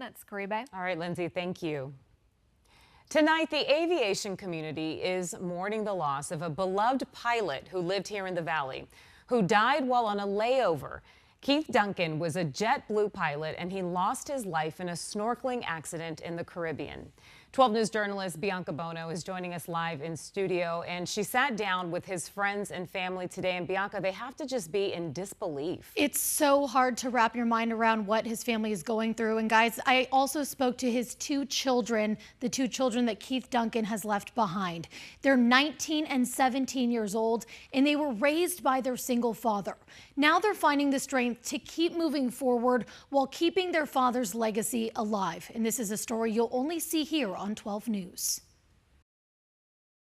That's Caribe. All right, Lindsay, thank you. Tonight, the aviation community is mourning the loss of a beloved pilot who lived here in the Valley, who died while on a layover. Keith Duncan was a JetBlue pilot, and he lost his life in a snorkeling accident in the Caribbean. 12 News journalist Bianca Bono is joining us live in studio, and she sat down with his friends and family today. And Bianca, they have to just be in disbelief. It's so hard to wrap your mind around what his family is going through. And guys, I also spoke to his two children, the two children that Keith Duncan has left behind. They're 19 and 17 years old, and they were raised by their single father. Now they're finding the strength to keep moving forward while keeping their father's legacy alive. And this is a story you'll only see here on 12 News.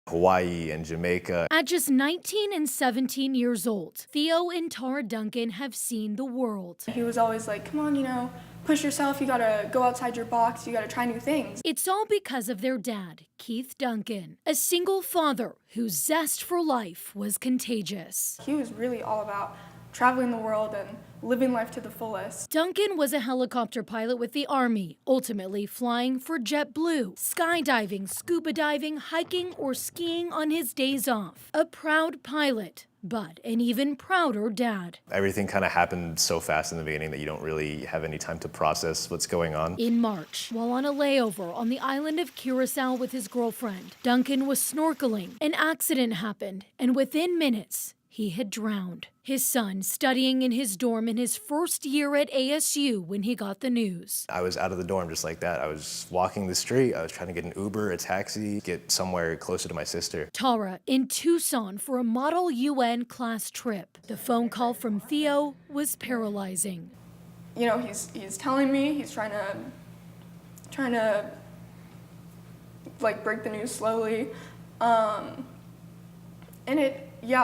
Hawaii and Jamaica. At just 19 and 17 years old, Theo and Tara Duncan have seen the world. He was always like, come on, push yourself, you gotta go outside your box, you gotta try new things. It's all because of their dad, Keith Duncan, a single father whose zest for life was contagious. He was really all about traveling the world and living life to the fullest. Duncan was a helicopter pilot with the Army, ultimately flying for JetBlue, skydiving, scuba diving, hiking, or skiing on his days off. A proud pilot, but an even prouder dad. Everything kind of happened so fast in the beginning that you don't really have any time to process what's going on. In March, while on a layover on the island of Curacao with his girlfriend, Duncan was snorkeling. An accident happened, and within minutes, he had drowned. His son studying in his dorm in his first year at ASU when he got the news. I was out of the dorm just like that. I was walking the street. I was trying to get an Uber, a taxi, get somewhere closer to my sister. Tara in Tucson for a Model UN class trip. The phone call from Theo was paralyzing. He's telling me, he's trying to like break the news slowly.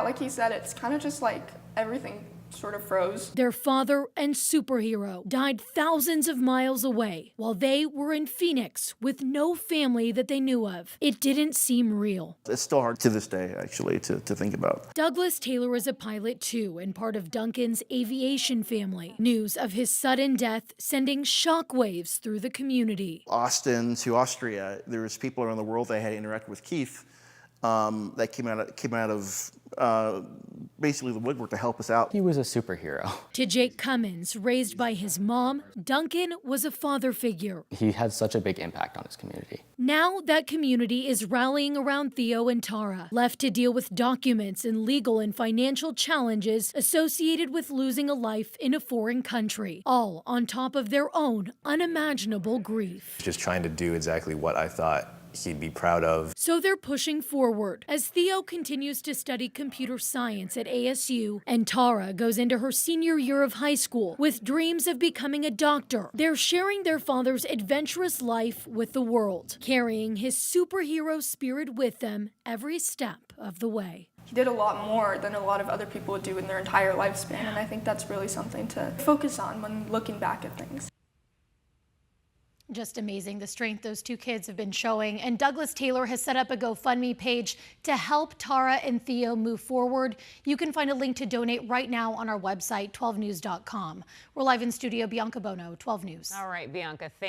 Like he said, it's kind of just like everything sort of froze. Their father and superhero died thousands of miles away while they were in Phoenix with no family that they knew of. It didn't seem real. It's still hard to this day, actually, to think about. Douglas Taylor is a pilot too and part of Duncan's aviation family. News of his sudden death sending shockwaves through the community. Austin to Austria, there was people around the world that had interacted with Keith that came out of basically the woodwork to help us out. He was a superhero. To Jake Cummins, raised by his mom, Duncan was a father figure. He had such a big impact on his community. Now that community is rallying around Theo and Tara, left to deal with documents and legal and financial challenges associated with losing a life in a foreign country, all on top of their own unimaginable grief. Just trying to do exactly what I thought he'd be proud of. So they're pushing forward as Theo continues to study computer science at ASU and Tara goes into her senior year of high school with dreams of becoming a doctor. They're sharing their father's adventurous life with the world, carrying his superhero spirit with them every step of the way. He did a lot more than a lot of other people would do in their entire lifespan, and I think that's really something to focus on when looking back at things. Just amazing, the strength those two kids have been showing. And Douglas Taylor has set up a GoFundMe page to help Tara and Theo move forward. You can find a link to donate right now on our website, 12news.com. We're live in studio, Bianca Bono, 12 News. All right, Bianca, thank you.